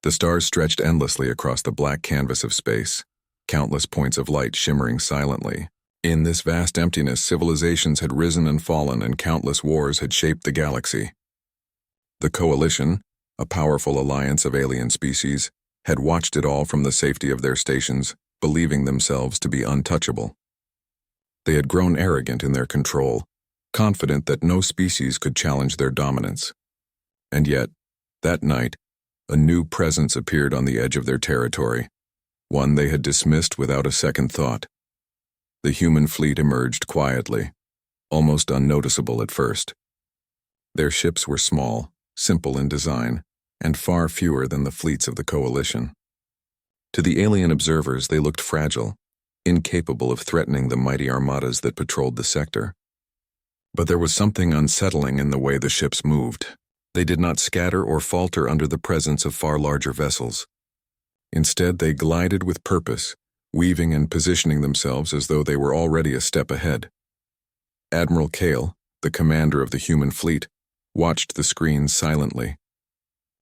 The stars stretched endlessly across the black canvas of space, countless points of light shimmering silently. In this vast emptiness, civilizations had risen and fallen, and countless wars had shaped the galaxy. The Coalition, a powerful alliance of alien species, had watched it all from the safety of their stations, believing themselves to be untouchable. They had grown arrogant in their control, confident that no species could challenge their dominance. And yet, that night, a new presence appeared on the edge of their territory, one they had dismissed without a second thought. The human fleet emerged quietly, almost unnoticeable at first. Their ships were small, simple in design, and far fewer than the fleets of the Coalition. To the alien observers, they looked fragile, incapable of threatening the mighty armadas that patrolled the sector. But there was something unsettling in the way the ships moved. They did not scatter or falter under the presence of far larger vessels. Instead, they glided with purpose, weaving and positioning themselves as though they were already a step ahead. Admiral Kale, the commander of the human fleet, watched the screens silently.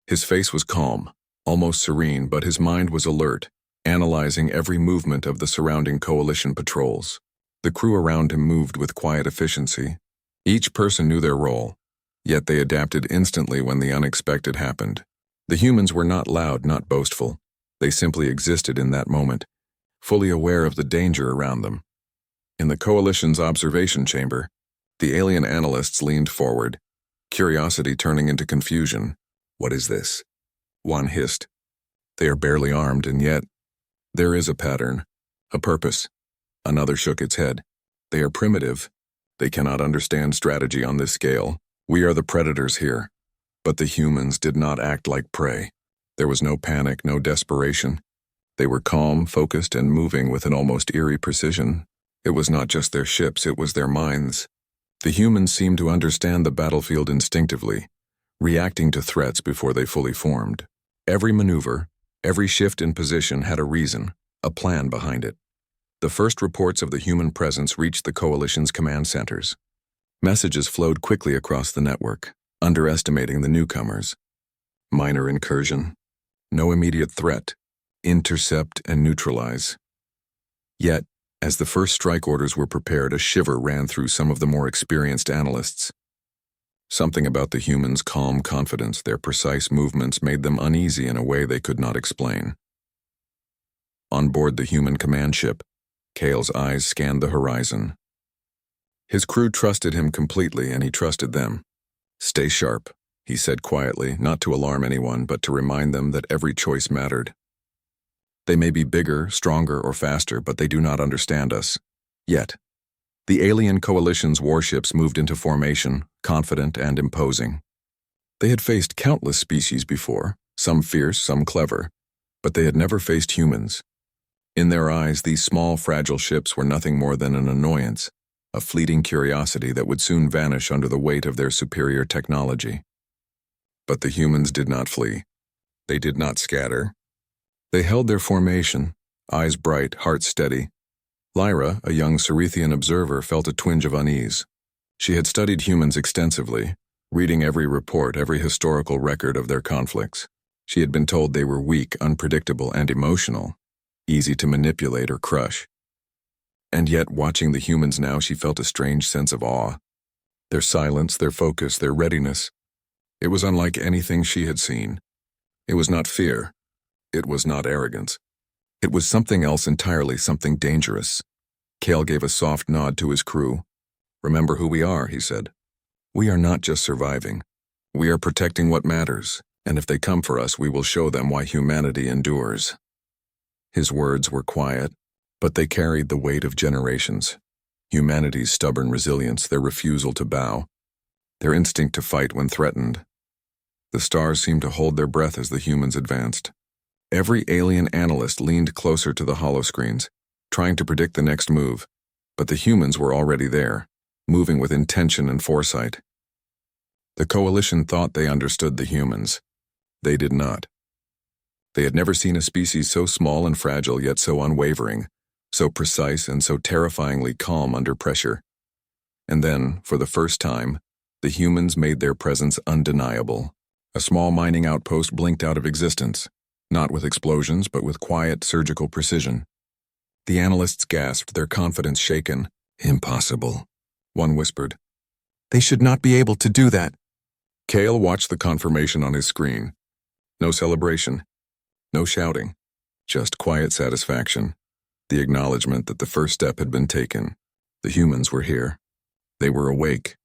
His face was calm, almost serene, but his mind was alert, analyzing every movement of the surrounding Coalition patrols. The crew around him moved with quiet efficiency. Each person knew their role, yet they adapted instantly when the unexpected happened. The humans were not loud, not boastful. They simply existed in that moment, fully aware of the danger around them. In the Coalition's observation chamber, the alien analysts leaned forward, curiosity turning into confusion. "What is this?" one hissed. "They are barely armed, and yet there is a pattern, a purpose." Another shook its head. "They are primitive. They cannot understand strategy on this scale. We are the predators here." But the humans did not act like prey. There was no panic, no desperation. They were calm, focused, and moving with an almost eerie precision. It was not just their ships, it was their minds. The humans seemed to understand the battlefield instinctively, reacting to threats before they fully formed. Every maneuver, every shift in position had a reason, a plan behind it. The first reports of the human presence reached the Coalition's command centers. Messages flowed quickly across the network, underestimating the newcomers. Minor incursion. No immediate threat. Intercept and neutralize. Yet, as the first strike orders were prepared, a shiver ran through some of the more experienced analysts. Something about the humans' calm confidence, their precise movements, made them uneasy in a way they could not explain. On board the human command ship, Kale's eyes scanned the horizon. His crew trusted him completely, and he trusted them. "Stay sharp," he said quietly, not to alarm anyone, but to remind them that every choice mattered. "They may be bigger, stronger, or faster, but they do not understand us. Yet." The alien Coalition's warships moved into formation, confident and imposing. They had faced countless species before, some fierce, some clever, but they had never faced humans. In their eyes, these small, fragile ships were nothing more than an annoyance, a fleeting curiosity that would soon vanish under the weight of their superior technology. But the humans did not flee. They did not scatter. They held their formation, eyes bright, hearts steady. Lyra, a young Cerethian observer, felt a twinge of unease. She had studied humans extensively, reading every report, every historical record of their conflicts. She had been told they were weak, unpredictable, and emotional, easy to manipulate or crush. And yet, watching the humans now, she felt a strange sense of awe. Their silence, their focus, their readiness. It was unlike anything she had seen. It was not fear. It was not arrogance. It was something else entirely, something dangerous. Kale gave a soft nod to his crew. "Remember who we are," he said. "We are not just surviving. We are protecting what matters, and if they come for us, we will show them why humanity endures." His words were quiet, but they carried the weight of generations. Humanity's stubborn resilience, their refusal to bow, their instinct to fight when threatened. The stars seemed to hold their breath as the humans advanced. Every alien analyst leaned closer to the holoscreens, trying to predict the next move, but the humans were already there, moving with intention and foresight. The Coalition thought they understood the humans. They did not. They had never seen a species so small and fragile, yet so unwavering, so precise and so terrifyingly calm under pressure. And then, for the first time, the humans made their presence undeniable. A small mining outpost blinked out of existence. Not with explosions, but with quiet, surgical precision. The analysts gasped, their confidence shaken. Impossible, one whispered. They should not be able to do that. Kale watched the confirmation on his screen. No celebration, no shouting, just quiet satisfaction. The acknowledgement that the first step had been taken. The humans were here. They were awake,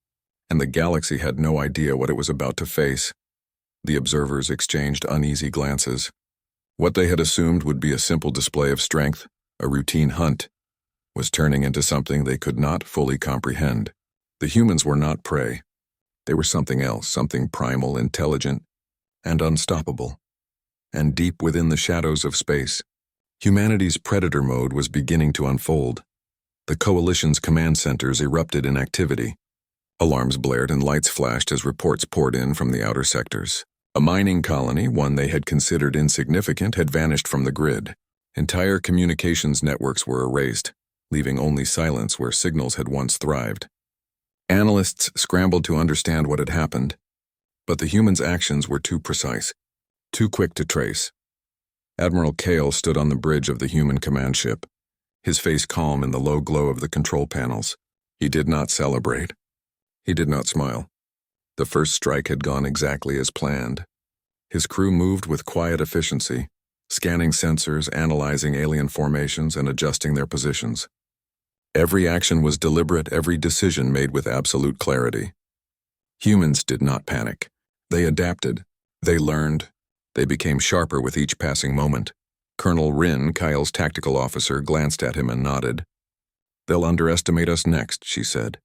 and the galaxy had no idea what it was about to face. The observers exchanged uneasy glances. What they had assumed would be a simple display of strength, a routine hunt, was turning into something they could not fully comprehend. The humans were not prey. They were something else, something primal, intelligent, and unstoppable. And deep within the shadows of space, humanity's predator mode was beginning to unfold. The Coalition's command centers erupted in activity. Alarms blared and lights flashed as reports poured in from the outer sectors. A mining colony, one they had considered insignificant, had vanished from the grid. Entire communications networks were erased, leaving only silence where signals had once thrived. Analysts scrambled to understand what had happened, but the humans' actions were too precise, too quick to trace. Admiral Kale stood on the bridge of the human command ship, his face calm in the low glow of the control panels. He did not celebrate. He did not smile. The first strike had gone exactly as planned. His crew moved with quiet efficiency, scanning sensors, analyzing alien formations, and adjusting their positions. Every action was deliberate, every decision made with absolute clarity. Humans did not panic. They adapted. They learned. They became sharper with each passing moment. Colonel Ryn, Kyle's tactical officer, glanced at him and nodded. "They'll underestimate us next," she said.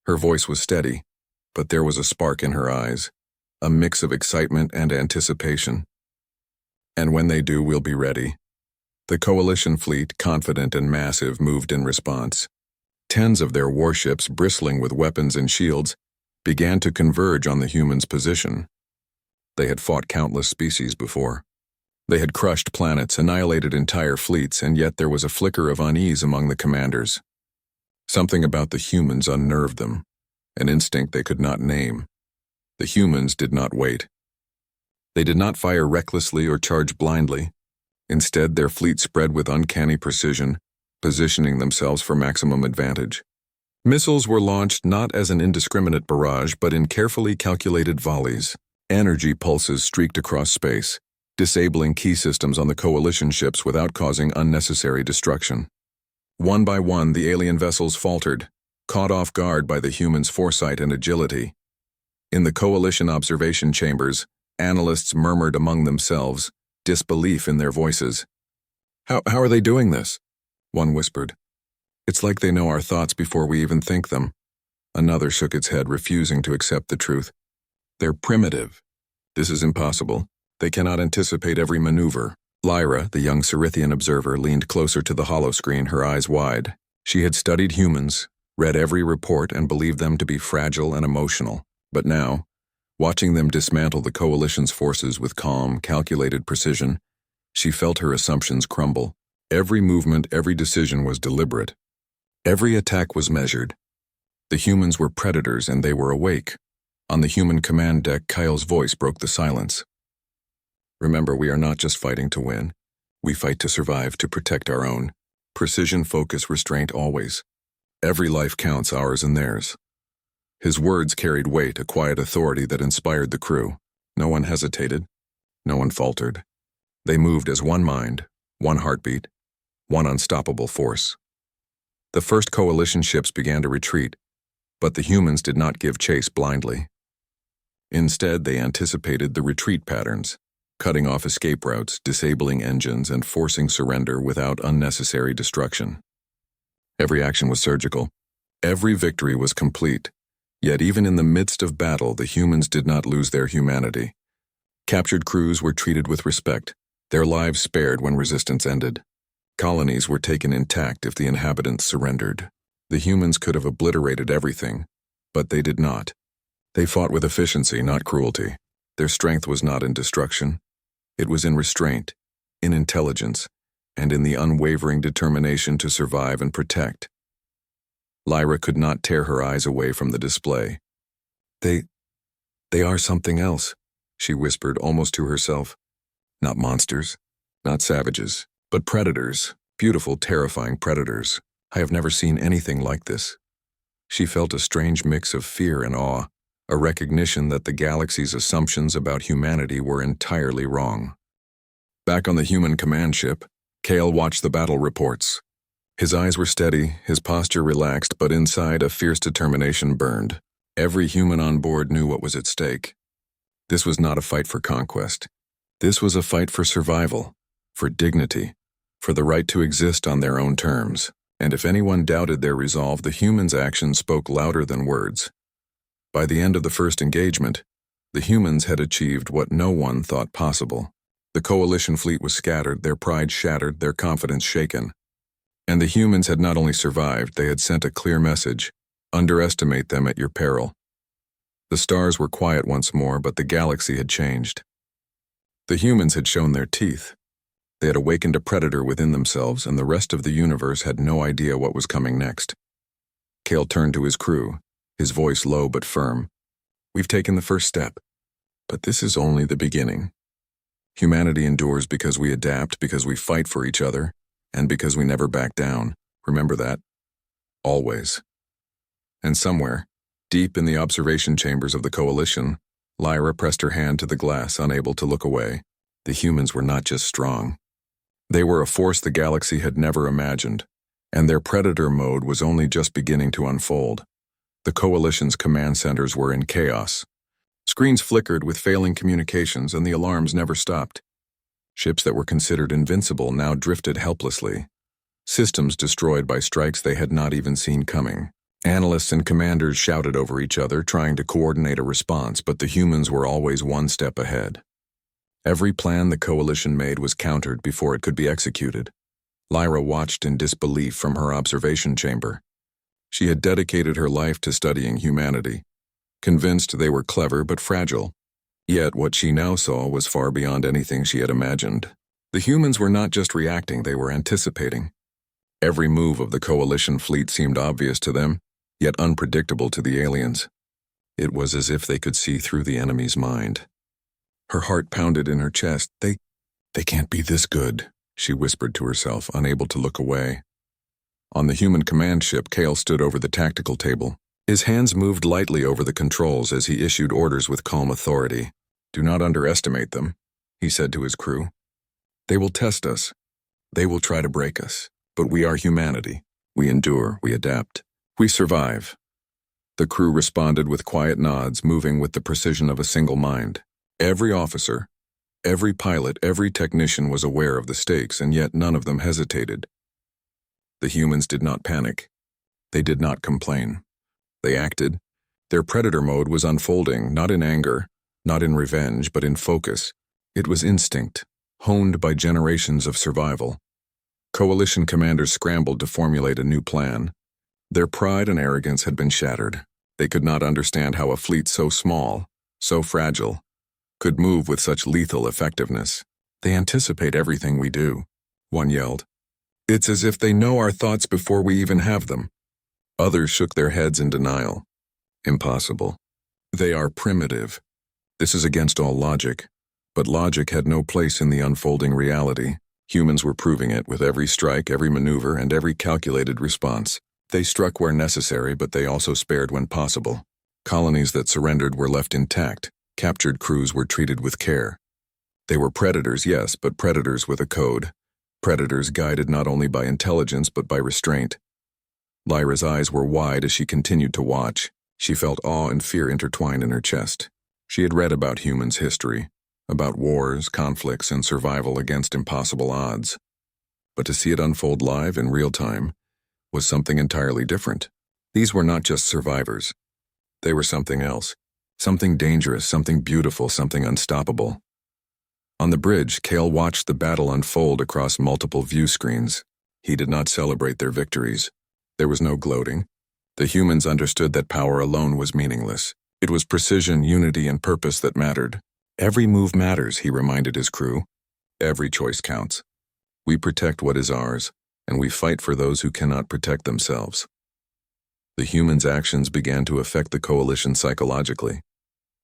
Her voice was steady, but there was a spark in her eyes, a mix of excitement and anticipation. "And when they do, we'll be ready." The Coalition fleet, confident and massive, moved in response. Tens of their warships, bristling with weapons and shields, began to converge on the humans' position. They had fought countless species before. They had crushed planets, annihilated entire fleets, and yet there was a flicker of unease among the commanders. Something about the humans unnerved them, an instinct they could not name. The humans did not wait. They did not fire recklessly or charge blindly. Instead, their fleet spread with uncanny precision, positioning themselves for maximum advantage. Missiles were launched not as an indiscriminate barrage, but in carefully calculated volleys. Energy pulses streaked across space, disabling key systems on the Coalition ships without causing unnecessary destruction. One by one, the alien vessels faltered, caught off guard by the humans' foresight and agility. In the Coalition observation chambers, analysts murmured among themselves, disbelief in their voices. How are they doing this?" one whispered. "It's like they know our thoughts before we even think them." Another shook its head, refusing to accept the truth. "They're primitive. This is impossible. They cannot anticipate every maneuver." Lyra, the young Cerithian observer, leaned closer to the holoscreen, her eyes wide. She had studied humans, read every report, and believed them to be fragile and emotional. But now, watching them dismantle the Coalition's forces with calm, calculated precision, she felt her assumptions crumble. Every movement, every decision was deliberate. Every attack was measured. The humans were predators, and they were awake. On the human command deck, Kyle's voice broke the silence. "Remember, we are not just fighting to win. We fight to survive, to protect our own. Precision, focus, restraint always. Every life counts, ours and theirs." His words carried weight, a quiet authority that inspired the crew. No one hesitated. No one faltered. They moved as one mind, one heartbeat, one unstoppable force. The first Coalition ships began to retreat, but the humans did not give chase blindly. Instead, they anticipated the retreat patterns, cutting off escape routes, disabling engines, and forcing surrender without unnecessary destruction. Every action was surgical. Every victory was complete. Yet even in the midst of battle, the humans did not lose their humanity. Captured crews were treated with respect, their lives spared when resistance ended. Colonies were taken intact if the inhabitants surrendered. The humans could have obliterated everything, but they did not. They fought with efficiency, not cruelty. Their strength was not in destruction. It was in restraint, in intelligence, and in the unwavering determination to survive and protect. Lyra could not tear her eyes away from the display. They are something else," she whispered almost to herself. Not monsters, not savages, but predators, beautiful, terrifying predators. I have never seen anything like this. She felt a strange mix of fear and awe, a recognition that the galaxy's assumptions about humanity were entirely wrong. Back on the human command ship, Kale watched the battle reports. His eyes were steady, his posture relaxed, but inside a fierce determination burned. Every human on board knew what was at stake. This was not a fight for conquest. This was a fight for survival, for dignity, for the right to exist on their own terms. And if anyone doubted their resolve, the humans' actions spoke louder than words. By the end of the first engagement, the humans had achieved what no one thought possible. The coalition fleet was scattered, their pride shattered, their confidence shaken. And the humans had not only survived, they had sent a clear message: underestimate them at your peril. The stars were quiet once more, but the galaxy had changed. The humans had shown their teeth. They had awakened a predator within themselves, and the rest of the universe had no idea what was coming next. Kale turned to his crew, his voice low but firm. We've taken the first step, but this is only the beginning. Humanity endures because we adapt, because we fight for each other, and because we never back down. Remember that. Always. And somewhere, deep in the observation chambers of the coalition, Lyra pressed her hand to the glass, unable to look away. The humans were not just strong. They were a force the galaxy had never imagined, and their predator mode was only just beginning to unfold. The coalition's command centers were in chaos. Screens flickered with failing communications, and the alarms never stopped. Ships that were considered invincible now drifted helplessly. Systems destroyed by strikes they had not even seen coming. Analysts and commanders shouted over each other, trying to coordinate a response, but the humans were always one step ahead. Every plan the coalition made was countered before it could be executed. Lyra watched in disbelief from her observation chamber. She had dedicated her life to studying humanity, convinced they were clever but fragile. Yet what she now saw was far beyond anything she had imagined. The humans were not just reacting, they were anticipating. Every move of the coalition fleet seemed obvious to them, yet unpredictable to the aliens. It was as if they could see through the enemy's mind. Her heart pounded in her chest. They can't be this good, she whispered to herself, unable to look away. On the human command ship, Kale stood over the tactical table. His hands moved lightly over the controls as he issued orders with calm authority. Do not underestimate them, he said to his crew. They will test us. They will try to break us. But we are humanity. We endure, we adapt, we survive. The crew responded with quiet nods, moving with the precision of a single mind. Every officer, every pilot, every technician was aware of the stakes, and yet none of them hesitated. The humans did not panic. They did not complain. They acted. Their predator mode was unfolding, not in anger, not in revenge, but in focus. It was instinct, honed by generations of survival. Coalition commanders scrambled to formulate a new plan. Their pride and arrogance had been shattered. They could not understand how a fleet so small, so fragile, could move with such lethal effectiveness. They anticipate everything we do, one yelled. It's as if they know our thoughts before we even have them. Others shook their heads in denial. Impossible. They are primitive. This is against all logic. But logic had no place in the unfolding reality. Humans were proving it with every strike, every maneuver, and every calculated response. They struck where necessary, but they also spared when possible. Colonies that surrendered were left intact. Captured crews were treated with care. They were predators, yes, but predators with a code. Predators guided not only by intelligence, but by restraint. Lyra's eyes were wide as she continued to watch. She felt awe and fear intertwined in her chest. She had read about humans' history, about wars, conflicts, and survival against impossible odds. But to see it unfold live in real time was something entirely different. These were not just survivors. They were something else. Something dangerous, something beautiful, something unstoppable. On the bridge, Kale watched the battle unfold across multiple view screens. He did not celebrate their victories. There was no gloating. The humans understood that power alone was meaningless. It was precision, unity, and purpose that mattered. Every move matters, he reminded his crew. Every choice counts. We protect what is ours, and we fight for those who cannot protect themselves. The humans' actions began to affect the coalition psychologically.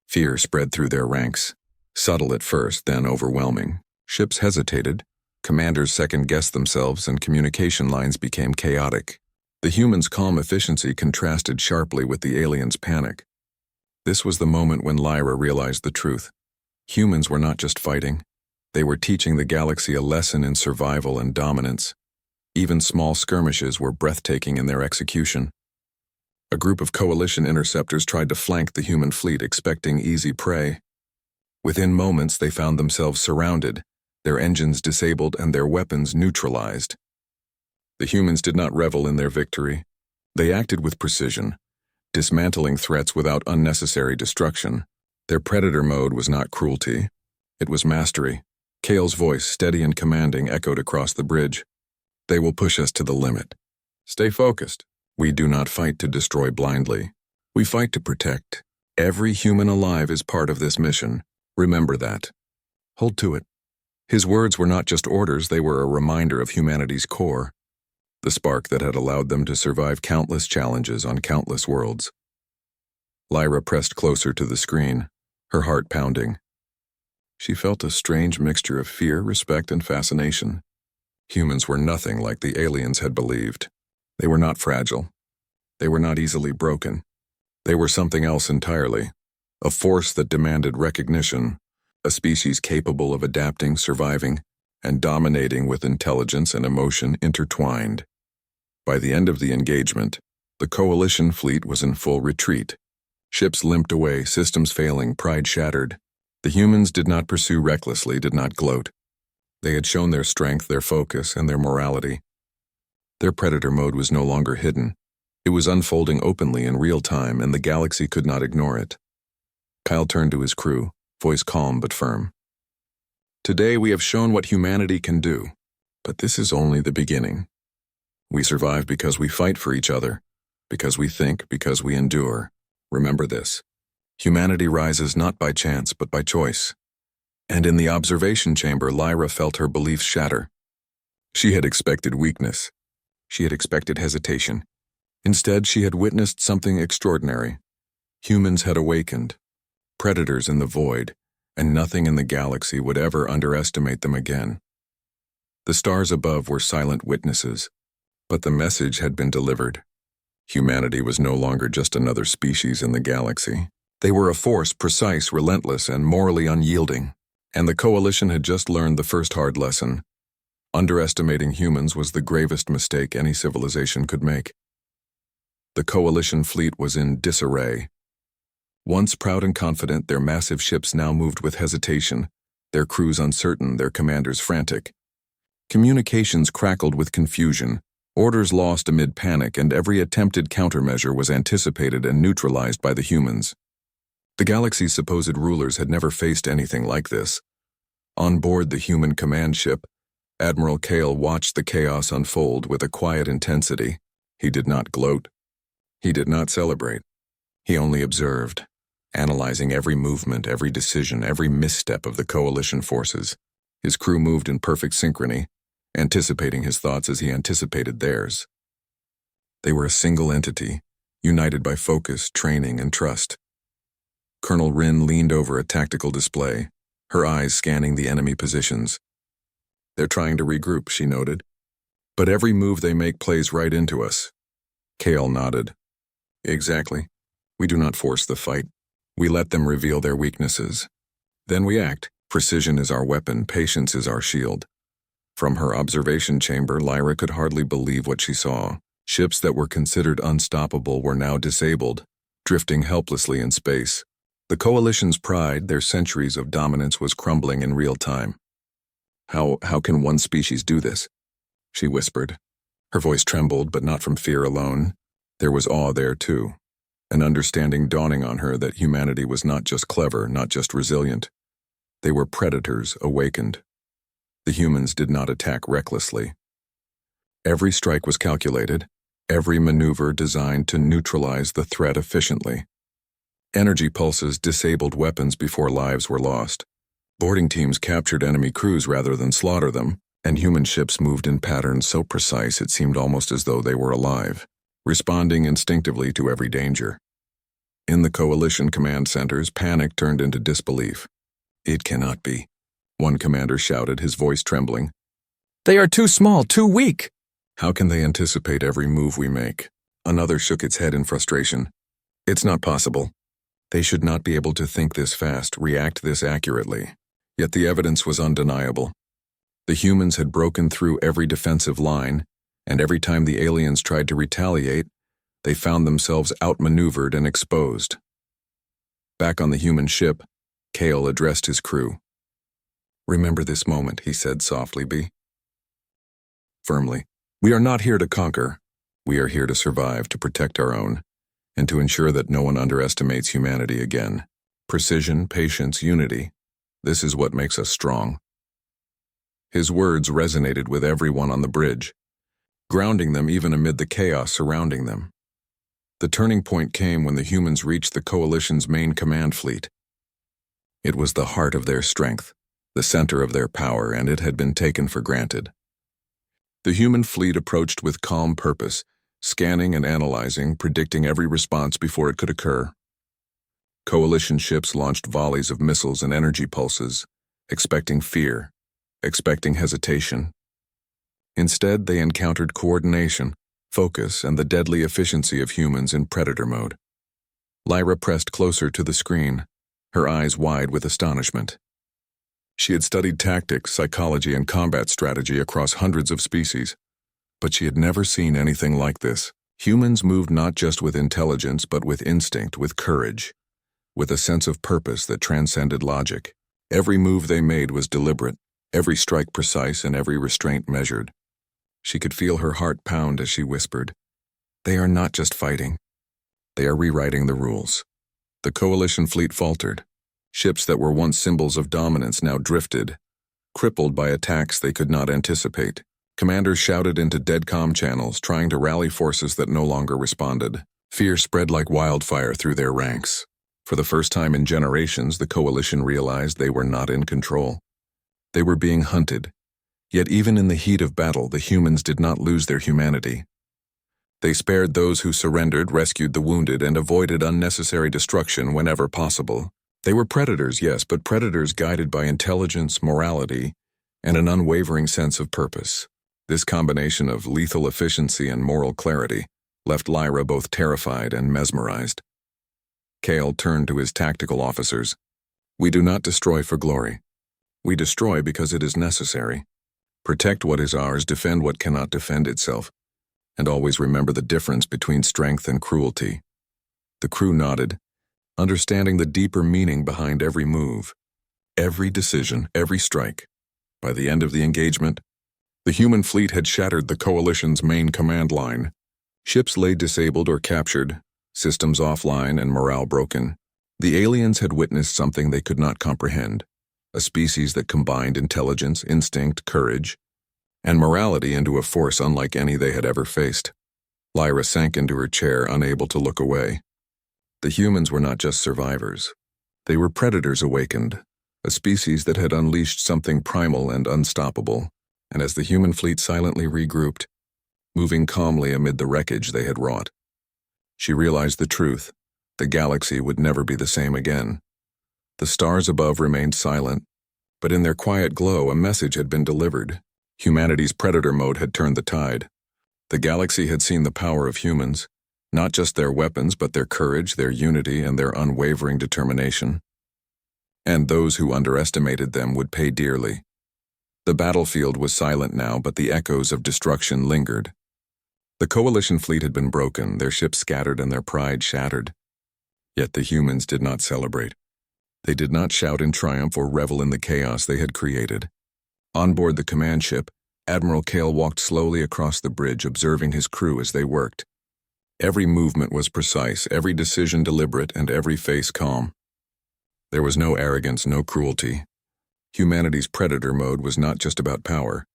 Fear spread through their ranks, subtle at first, then overwhelming. Ships hesitated, commanders second-guessed themselves, and communication lines became chaotic. The humans' calm efficiency contrasted sharply with the aliens' panic. This was the moment when Lyra realized the truth. Humans were not just fighting. They were teaching the galaxy a lesson in survival and dominance. Even small skirmishes were breathtaking in their execution. A group of coalition interceptors tried to flank the human fleet, expecting easy prey. Within moments, they found themselves surrounded, their engines disabled and their weapons neutralized. The humans did not revel in their victory. They acted with precision, dismantling threats without unnecessary destruction. Their predator mode was not cruelty. It was mastery. Kale's voice, steady and commanding, echoed across the bridge. They will push us to the limit. Stay focused. We do not fight to destroy blindly. We fight to protect. Every human alive is part of this mission. Remember that. Hold to it. His words were not just orders, they were a reminder of humanity's core, the spark that had allowed them to survive countless challenges on countless worlds. Lyra pressed closer to the screen, her heart pounding. She felt a strange mixture of fear, respect, and fascination. Humans were nothing like the aliens had believed. They were not fragile. They were not easily broken. They were something else entirely, a force that demanded recognition, a species capable of adapting, surviving, and dominating with intelligence and emotion intertwined. By the end of the engagement, the coalition fleet was in full retreat. Ships limped away, systems failing, pride shattered. The humans did not pursue recklessly, did not gloat. They had shown their strength, their focus, and their morality. Their predator mode was no longer hidden. It was unfolding openly in real time, and the galaxy could not ignore it. Kyle turned to his crew, voice calm but firm. Today we have shown what humanity can do, but this is only the beginning. We survive because we fight for each other, because we think, because we endure. Remember this. Humanity rises not by chance, but by choice. And in the observation chamber, Lyra felt her beliefs shatter. She had expected weakness. She had expected hesitation. Instead, she had witnessed something extraordinary. Humans had awakened, predators in the void, and nothing in the galaxy would ever underestimate them again. The stars above were silent witnesses, but the message had been delivered. Humanity was no longer just another species in the galaxy. They were a force precise, relentless, and morally unyielding. And the Coalition had just learned the first hard lesson. Underestimating humans was the gravest mistake any civilization could make. The Coalition fleet was in disarray. Once proud and confident, their massive ships now moved with hesitation, their crews uncertain, their commanders frantic. Communications crackled with confusion, orders lost amid panic, and every attempted countermeasure was anticipated and neutralized by the humans. The galaxy's supposed rulers had never faced anything like this. On board the human command ship, Admiral Kale watched the chaos unfold with a quiet intensity. He did not gloat. He did not celebrate. He only observed, analyzing every movement, every decision, every misstep of the coalition forces. His crew moved in perfect synchrony, anticipating his thoughts as he anticipated theirs. They were a single entity, united by focus, training, and trust. Colonel Rin leaned over a tactical display, her eyes scanning the enemy positions. They're trying to regroup, she noted. But every move they make plays right into us. Kale nodded. Exactly. We do not force the fight. We let them reveal their weaknesses. Then we act. Precision is our weapon, patience is our shield. From her observation chamber, Lyra could hardly believe what she saw. Ships that were considered unstoppable were now disabled, drifting helplessly in space. The Coalition's pride, their centuries of dominance, was crumbling in real time. How can one species do this? She whispered. Her voice trembled, but not from fear alone. There was awe there, too. An understanding dawning on her that humanity was not just clever, not just resilient. They were predators awakened. The humans did not attack recklessly. Every strike was calculated, every maneuver designed to neutralize the threat efficiently. Energy pulses disabled weapons before lives were lost. Boarding teams captured enemy crews rather than slaughter them, and human ships moved in patterns so precise it seemed almost as though they were alive, responding instinctively to every danger. In the Coalition command centers, panic turned into disbelief. It cannot be. one commander shouted, his voice trembling. They are too small, too weak. How can they anticipate every move we make? Another shook its head in frustration. It's not possible. They should not be able to think this fast, react this accurately. Yet the evidence was undeniable. The humans had broken through every defensive line, and every time the aliens tried to retaliate, they found themselves outmaneuvered and exposed. Back on the human ship, Kale addressed his crew. "Remember this moment," he said softly, firmly. "We are not here to conquer. We are here to survive, to protect our own, and to ensure that no one underestimates humanity again. Precision, patience, unity. This is what makes us strong." His words resonated with everyone on the bridge, grounding them even amid the chaos surrounding them. The turning point came when the humans reached the Coalition's main command fleet. It was the heart of their strength, the center of their power, and it had been taken for granted. The human fleet approached with calm purpose, scanning and analyzing, predicting every response before it could occur. Coalition ships launched volleys of missiles and energy pulses, expecting fear, expecting hesitation. Instead, they encountered coordination, focus, and the deadly efficiency of humans in predator mode. Lyra pressed closer to the screen, her eyes wide with astonishment. She had studied tactics, psychology, and combat strategy across hundreds of species, but she had never seen anything like this. Humans moved not just with intelligence, but with instinct, with courage, with a sense of purpose that transcended logic. Every move they made was deliberate, every strike precise, and every restraint measured. She could feel her heart pound as she whispered, "They are not just fighting. They are rewriting the rules." The Coalition fleet faltered. Ships that were once symbols of dominance now drifted, crippled by attacks they could not anticipate. Commanders shouted into dead-comm channels, trying to rally forces that no longer responded. Fear spread like wildfire through their ranks. For the first time in generations, the Coalition realized they were not in control. They were being hunted. Yet even in the heat of battle, the humans did not lose their humanity. They spared those who surrendered, rescued the wounded, and avoided unnecessary destruction whenever possible. They were predators, yes, but predators guided by intelligence, morality, and an unwavering sense of purpose. This combination of lethal efficiency and moral clarity left Lyra both terrified and mesmerized. Kale turned to his tactical officers. "We do not destroy for glory. We destroy because it is necessary. Protect what is ours, defend what cannot defend itself, and always remember the difference between strength and cruelty." The crew nodded, understanding the deeper meaning behind every move, every decision, every strike. By the end of the engagement, the human fleet had shattered the Coalition's main command line. Ships lay disabled or captured, systems offline, and morale broken. The aliens had witnessed something they could not comprehend, a species that combined intelligence, instinct, courage, and morality into a force unlike any they had ever faced. Lyra sank into her chair, unable to look away. The humans were not just survivors. They were predators awakened, a species that had unleashed something primal and unstoppable. And as the human fleet silently regrouped, moving calmly amid the wreckage they had wrought, she realized the truth. The galaxy would never be the same again. The stars above remained silent, but in their quiet glow a message had been delivered. Humanity's predator mode had turned the tide. The galaxy had seen the power of humans, not just their weapons, but their courage, their unity, and their unwavering determination. And those who underestimated them would pay dearly. The battlefield was silent now, but the echoes of destruction lingered. The Coalition fleet had been broken, their ships scattered, and their pride shattered. Yet the humans did not celebrate. They did not shout in triumph or revel in the chaos they had created. On board the command ship, Admiral Kale walked slowly across the bridge, observing his crew as they worked. Every movement was precise, every decision deliberate, and every face calm. There was no arrogance, no cruelty. Humanity's predator mode was not just about power.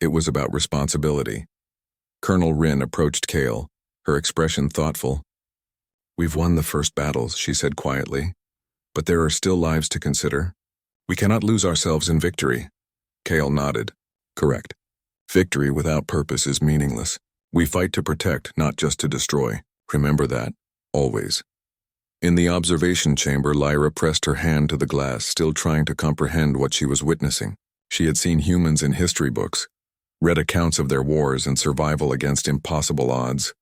It was about responsibility. Colonel Rin approached Kale, her expression thoughtful. "We've won the first battles," she said quietly, "but there are still lives to consider. We cannot lose ourselves in victory." Kale nodded. "Correct. Victory without purpose is meaningless. We fight to protect, not just to destroy. Remember that, always." In the observation chamber, Lyra pressed her hand to the glass, still trying to comprehend what she was witnessing. She had seen humans in history books, read accounts of their wars and survival against impossible odds,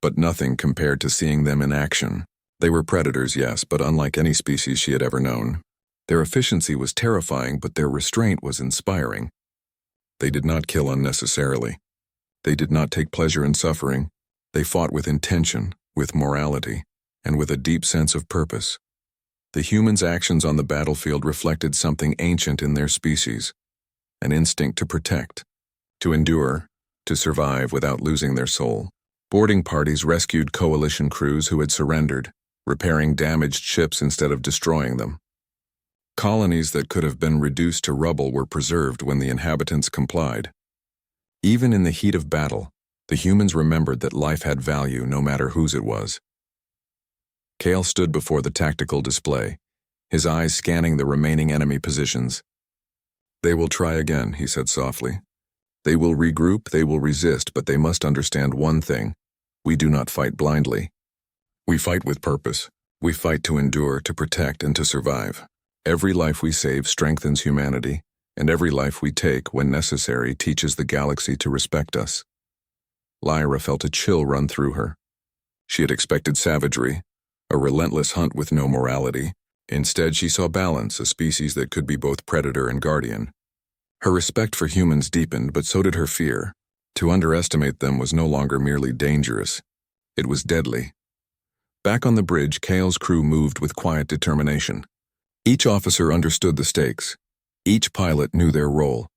but nothing compared to seeing them in action. They were predators, yes, but unlike any species she had ever known. Their efficiency was terrifying, but their restraint was inspiring. They did not kill unnecessarily. They did not take pleasure in suffering. They fought with intention, with morality, and with a deep sense of purpose. The humans' actions on the battlefield reflected something ancient in their species, an instinct to protect, to endure, to survive without losing their soul. Boarding parties rescued coalition crews who had surrendered, repairing damaged ships instead of destroying them. Colonies that could have been reduced to rubble were preserved when the inhabitants complied. Even in the heat of battle, the humans remembered that life had value no matter whose it was. Kale stood before the tactical display, his eyes scanning the remaining enemy positions. "They will try again," he said softly. "They will regroup, they will resist, but they must understand one thing. We do not fight blindly. We fight with purpose. We fight to endure, to protect, and to survive. Every life we save strengthens humanity, and every life we take, when necessary, teaches the galaxy to respect us." Lyra felt a chill run through her. She had expected savagery, a relentless hunt with no morality. Instead, she saw balance, a species that could be both predator and guardian. Her respect for humans deepened, but so did her fear. To underestimate them was no longer merely dangerous. It was deadly. Back on the bridge, Kale's crew moved with quiet determination. Each officer understood the stakes. Each pilot knew their role.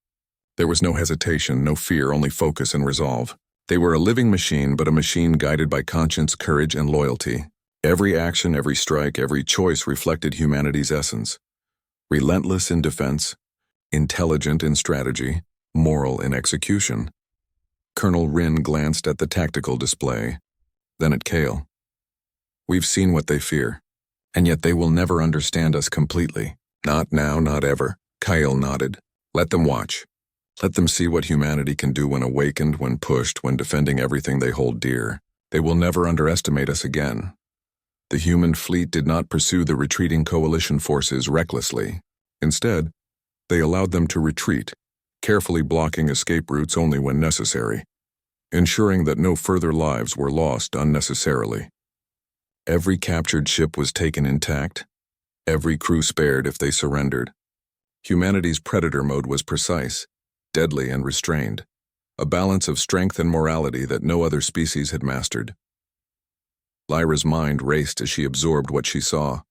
There was no hesitation, no fear, only focus and resolve. They were a living machine, but a machine guided by conscience, courage, and loyalty. Every action, every strike, every choice reflected humanity's essence. Relentless in defense, intelligent in strategy, moral in execution. Colonel Ryn glanced at the tactical display, then at Kale. "We've seen what they fear, and yet they will never understand us completely. Not now, not ever." Kale nodded. "Let them watch. Let them see what humanity can do when awakened, when pushed, when defending everything they hold dear. They will never underestimate us again." The human fleet did not pursue the retreating coalition forces recklessly. Instead, they allowed them to retreat, carefully blocking escape routes only when necessary, ensuring that no further lives were lost unnecessarily. Every captured ship was taken intact, every crew spared if they surrendered. Humanity's predator mode was precise, deadly and restrained, a balance of strength and morality that no other species had mastered. Lyra's mind raced as she absorbed what she saw.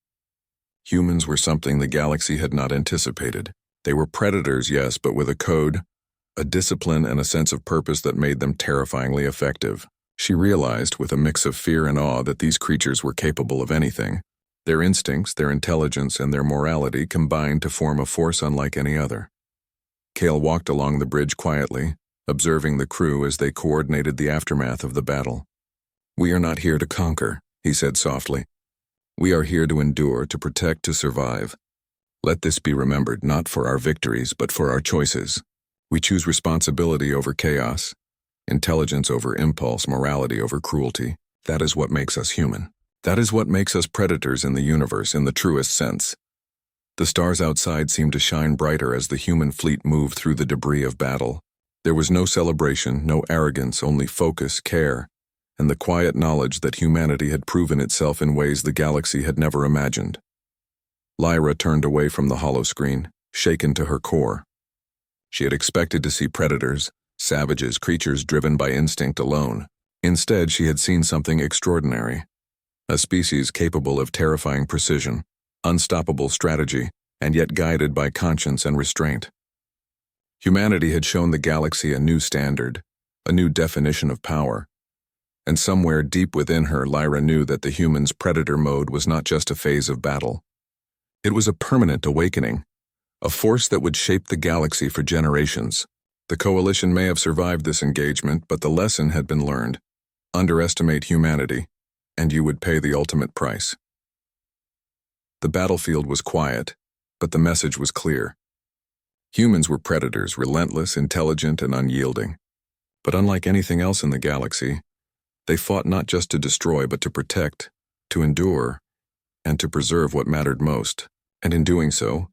Humans were something the galaxy had not anticipated. They were predators, yes, but with a code, a discipline, and a sense of purpose that made them terrifyingly effective. She realized, with a mix of fear and awe, that these creatures were capable of anything. Their instincts, their intelligence, and their morality combined to form a force unlike any other. Kale walked along the bridge quietly, observing the crew as they coordinated the aftermath of the battle. "We are not here to conquer," he said softly. "We are here to endure, to protect, to survive. Let this be remembered, not for our victories, but for our choices. We choose responsibility over chaos, intelligence over impulse, morality over cruelty. That is what makes us human. That is what makes us predators in the universe in the truest sense." The stars outside seemed to shine brighter as the human fleet moved through the debris of battle. There was no celebration, no arrogance, only focus, care, and the quiet knowledge that humanity had proven itself in ways the galaxy had never imagined. Lyra turned away from the holoscreen, shaken to her core. She had expected to see predators, savages, creatures driven by instinct alone. Instead, she had seen something extraordinary. A species capable of terrifying precision, unstoppable strategy, and yet guided by conscience and restraint. Humanity had shown the galaxy a new standard, a new definition of power. And somewhere deep within her, Lyra knew that the human's predator mode was not just a phase of battle. It was a permanent awakening, a force that would shape the galaxy for generations. The Coalition may have survived this engagement, but the lesson had been learned. Underestimate humanity, and you would pay the ultimate price. The battlefield was quiet, but the message was clear. Humans were predators, relentless, intelligent, and unyielding. But unlike anything else in the galaxy, they fought not just to destroy but to protect, to endure, and to preserve what mattered most, and in doing so,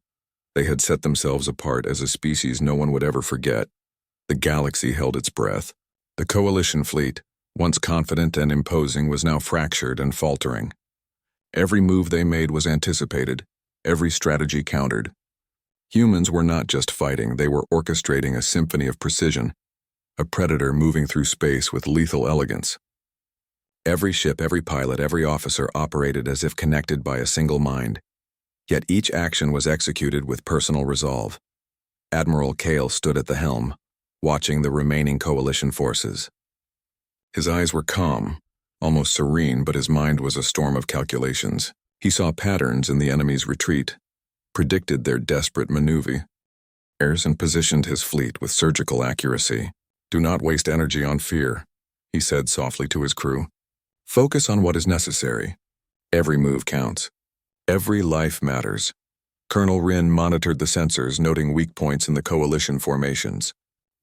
they had set themselves apart as a species no one would ever forget. The galaxy held its breath. The coalition fleet, once confident and imposing, was now fractured and faltering. Every move they made was anticipated, every strategy countered. Humans were not just fighting, they were orchestrating a symphony of precision, a predator moving through space with lethal elegance. Every ship, every pilot, every officer operated as if connected by a single mind. Yet each action was executed with personal resolve. Admiral Kale stood at the helm, watching the remaining coalition forces. His eyes were calm, almost serene, but his mind was a storm of calculations. He saw patterns in the enemy's retreat, predicted their desperate maneuver, and positioned his fleet with surgical accuracy. "Do not waste energy on fear," he said softly to his crew. "Focus on what is necessary. Every move counts. Every life matters." Colonel Rin monitored the sensors, noting weak points in the coalition formations.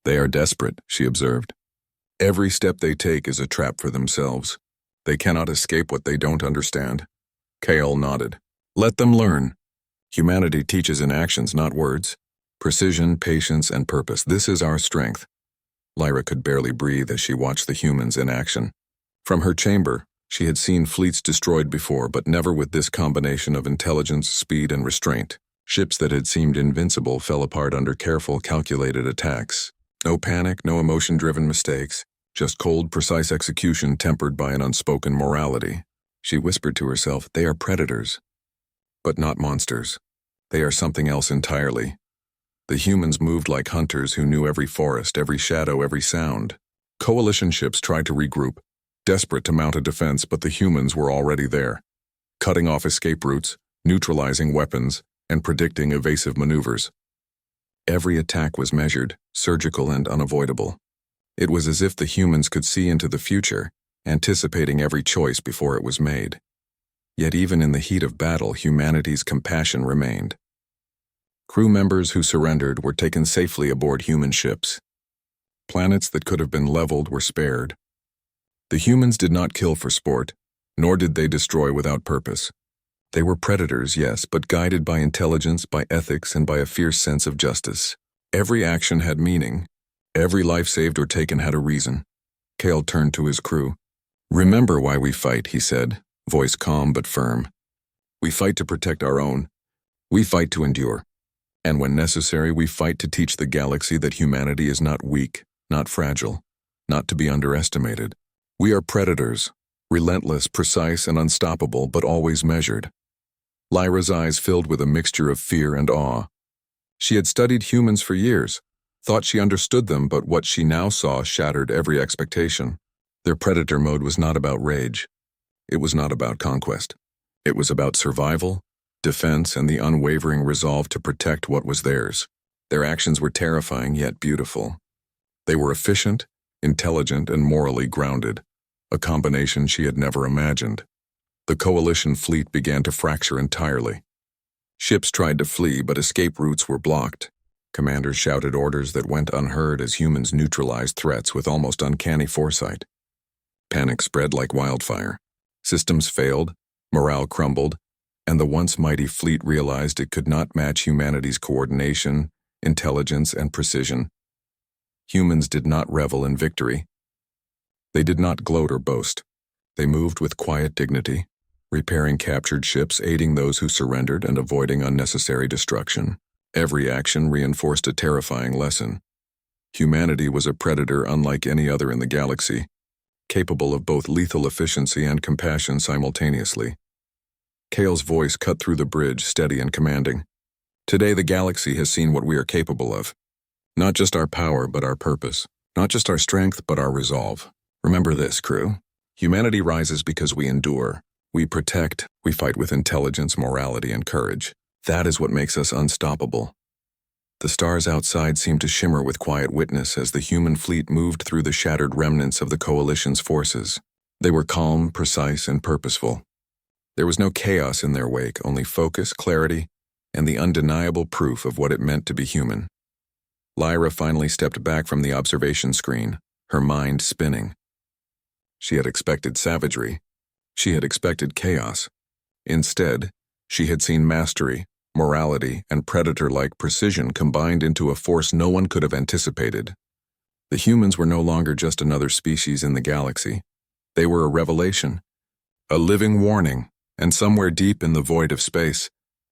"They are desperate," she observed. "Every step they take is a trap for themselves. They cannot escape what they don't understand." Kale nodded. "Let them learn. Humanity teaches in actions, not words. Precision, patience, and purpose. This is our strength." Lyra could barely breathe as she watched the humans in action. From her chamber, she had seen fleets destroyed before, but never with this combination of intelligence, speed, and restraint. Ships that had seemed invincible fell apart under careful, calculated attacks. No panic, no emotion-driven mistakes, just cold, precise execution tempered by an unspoken morality. She whispered to herself, "They are predators, but not monsters. They are something else entirely." The humans moved like hunters who knew every forest, every shadow, every sound. Coalition ships tried to regroup, desperate to mount a defense, but the humans were already there, cutting off escape routes, neutralizing weapons, and predicting evasive maneuvers. Every attack was measured, surgical, and unavoidable. It was as if the humans could see into the future, anticipating every choice before it was made. Yet even in the heat of battle, humanity's compassion remained. Crew members who surrendered were taken safely aboard human ships. Planets that could have been leveled were spared. The humans did not kill for sport, nor did they destroy without purpose. They were predators, yes, but guided by intelligence, by ethics, and by a fierce sense of justice. Every action had meaning. Every life saved or taken had a reason. Kale turned to his crew. "Remember why we fight," he said, voice calm but firm. "We fight to protect our own. We fight to endure. And when necessary, we fight to teach the galaxy that humanity is not weak, not fragile, not to be underestimated. We are predators, relentless, precise, and unstoppable, but always measured." Lyra's eyes filled with a mixture of fear and awe. She had studied humans for years, thought she understood them, but what she now saw shattered every expectation. Their predator mode was not about rage. It was not about conquest. It was about survival, defense, and the unwavering resolve to protect what was theirs. Their actions were terrifying yet beautiful. They were efficient, intelligent, and morally grounded, a combination she had never imagined. The coalition fleet began to fracture entirely. Ships tried to flee, but escape routes were blocked. Commanders shouted orders that went unheard as humans neutralized threats with almost uncanny foresight. Panic spread like wildfire. Systems failed, morale crumbled, and the once mighty fleet realized it could not match humanity's coordination, intelligence, and precision. Humans did not revel in victory. They did not gloat or boast. They moved with quiet dignity, repairing captured ships, aiding those who surrendered, and avoiding unnecessary destruction. Every action reinforced a terrifying lesson. Humanity was a predator unlike any other in the galaxy, capable of both lethal efficiency and compassion simultaneously. Kale's voice cut through the bridge, steady and commanding. "Today the galaxy has seen what we are capable of. Not just our power, but our purpose. Not just our strength, but our resolve. Remember this, crew. Humanity rises because we endure. We protect, we fight with intelligence, morality, and courage. That is what makes us unstoppable." The stars outside seemed to shimmer with quiet witness as the human fleet moved through the shattered remnants of the coalition's forces. They were calm, precise, and purposeful. There was no chaos in their wake, only focus, clarity, and the undeniable proof of what it meant to be human. Lyra finally stepped back from the observation screen, her mind spinning. She had expected savagery. She had expected chaos. Instead, she had seen mastery, morality, and predator-like precision combined into a force no one could have anticipated. The humans were no longer just another species in the galaxy. They were a revelation, a living warning, and somewhere deep in the void of space,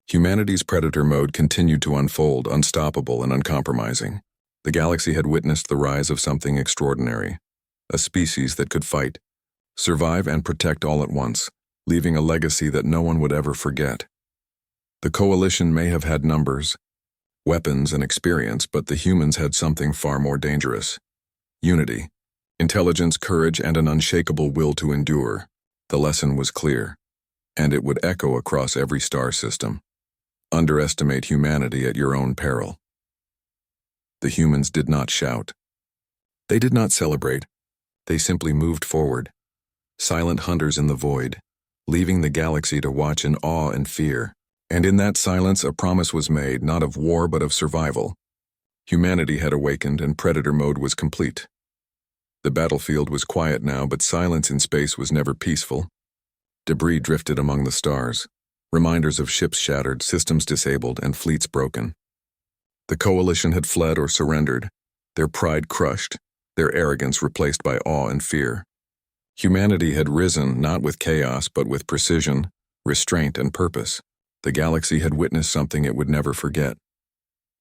humanity's predator mode continued to unfold, unstoppable and uncompromising. The galaxy had witnessed the rise of something extraordinary, a species that could fight, survive, and protect all at once, leaving a legacy that no one would ever forget. The Coalition may have had numbers, weapons, and experience, but the humans had something far more dangerous. Unity, intelligence, courage, and an unshakable will to endure. The lesson was clear, and it would echo across every star system. Underestimate humanity at your own peril. The humans did not shout. They did not celebrate. They simply moved forward, silent hunters in the void, leaving the galaxy to watch in awe and fear. And in that silence, a promise was made, not of war but of survival. Humanity had awakened and predator mode was complete. The battlefield was quiet now, but silence in space was never peaceful. Debris drifted among the stars, reminders of ships shattered, systems disabled, and fleets broken. The Coalition had fled or surrendered, their pride crushed, their arrogance replaced by awe and fear. Humanity had risen not with chaos but with precision, restraint, and purpose. The galaxy had witnessed something it would never forget.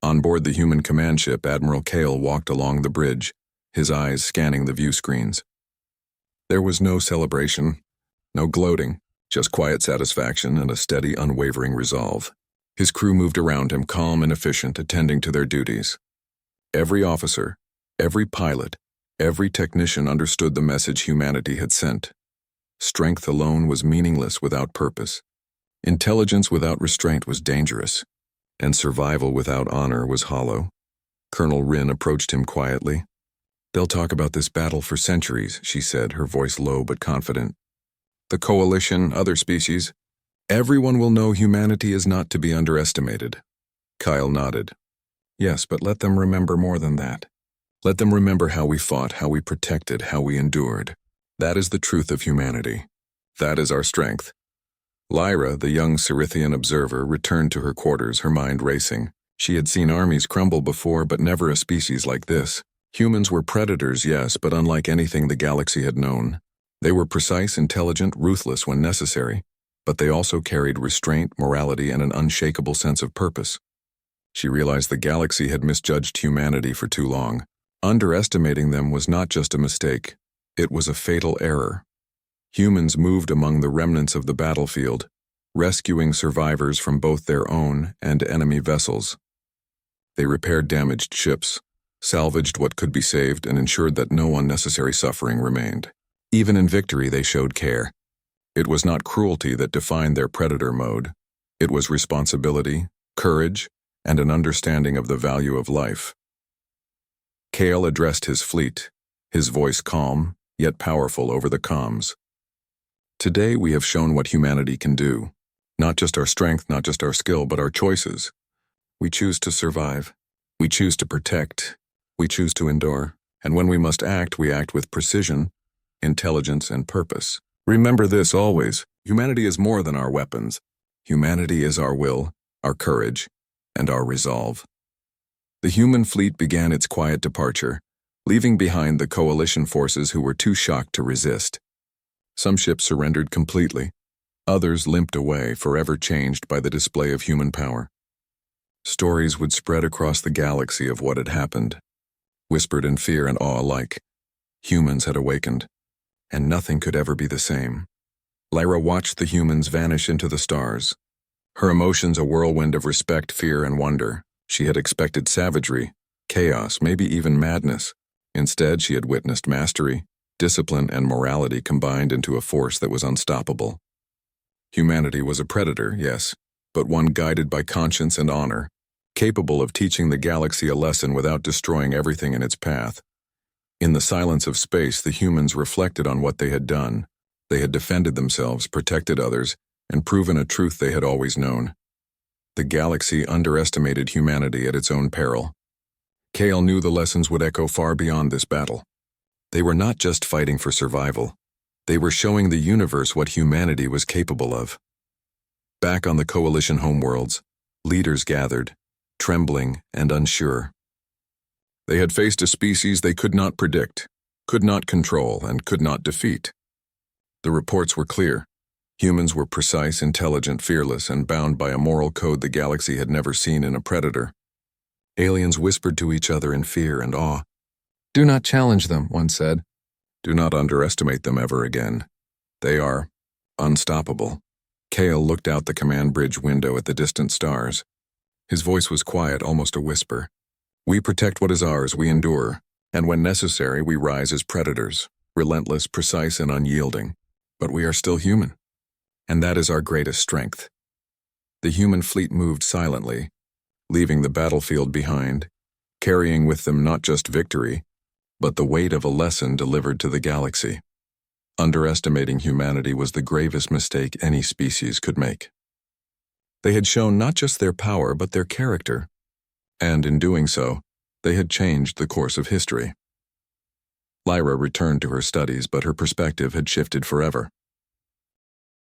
On board the human command ship, Admiral Kale walked along the bridge, his eyes scanning the view screens. There was no celebration, no gloating, just quiet satisfaction and a steady, unwavering resolve. His crew moved around him, calm and efficient, attending to their duties. Every officer, every pilot, every technician understood the message humanity had sent. Strength alone was meaningless without purpose. Intelligence without restraint was dangerous, and survival without honor was hollow. Colonel Rin approached him quietly. "They'll talk about this battle for centuries," she said, her voice low but confident. "The Coalition, other species, everyone will know humanity is not to be underestimated." Kyle nodded. "Yes, but let them remember more than that. Let them remember how we fought, how we protected, how we endured. That is the truth of humanity. That is our strength." Lyra, the young Cerithian observer, returned to her quarters, her mind racing. She had seen armies crumble before, but never a species like this. Humans were predators, yes, but unlike anything the galaxy had known. They were precise, intelligent, ruthless when necessary, but they also carried restraint, morality, and an unshakable sense of purpose. She realized the galaxy had misjudged humanity for too long. Underestimating them was not just a mistake, it was a fatal error. Humans moved among the remnants of the battlefield, rescuing survivors from both their own and enemy vessels. They repaired damaged ships, salvaged what could be saved, and ensured that no unnecessary suffering remained. Even in victory, they showed care. It was not cruelty that defined their predator mode. It was responsibility, courage, and an understanding of the value of life. Kale addressed his fleet, his voice calm, yet powerful over the comms. "Today we have shown what humanity can do. Not just our strength, not just our skill, but our choices. We choose to survive. We choose to protect. We choose to endure. And when we must act, we act with precision, intelligence, and purpose. Remember this always. Humanity is more than our weapons. Humanity is our will, our courage, and our resolve." The human fleet began its quiet departure, leaving behind the Coalition forces who were too shocked to resist. Some ships surrendered completely. Others limped away, forever changed by the display of human power. Stories would spread across the galaxy of what had happened, whispered in fear and awe alike. Humans had awakened, and nothing could ever be the same. Lyra watched the humans vanish into the stars, her emotions a whirlwind of respect, fear, and wonder. She had expected savagery, chaos, maybe even madness. Instead, she had witnessed mastery, discipline, and morality combined into a force that was unstoppable. Humanity was a predator, yes, but one guided by conscience and honor, capable of teaching the galaxy a lesson without destroying everything in its path. In the silence of space, the humans reflected on what they had done. They had defended themselves, protected others, and proven a truth they had always known. The galaxy underestimated humanity at its own peril. Kale knew the lessons would echo far beyond this battle. They were not just fighting for survival. They were showing the universe what humanity was capable of. Back on the coalition homeworlds, leaders gathered, trembling and unsure. They had faced a species they could not predict, could not control, and could not defeat. The reports were clear. Humans were precise, intelligent, fearless, and bound by a moral code the galaxy had never seen in a predator. Aliens whispered to each other in fear and awe. Do not challenge them, one said. Do not underestimate them ever again. They are unstoppable. Kale looked out the command bridge window at the distant stars. His voice was quiet, almost a whisper. We protect what is ours, we endure, and when necessary we rise as predators, relentless, precise, and unyielding. But we are still human, and that is our greatest strength. The human fleet moved silently, leaving the battlefield behind, carrying with them not just victory, but the weight of a lesson delivered to the galaxy. Underestimating humanity was the gravest mistake any species could make. They had shown not just their power, but their character, and in doing so, they had changed the course of history. Lyra returned to her studies, but her perspective had shifted forever.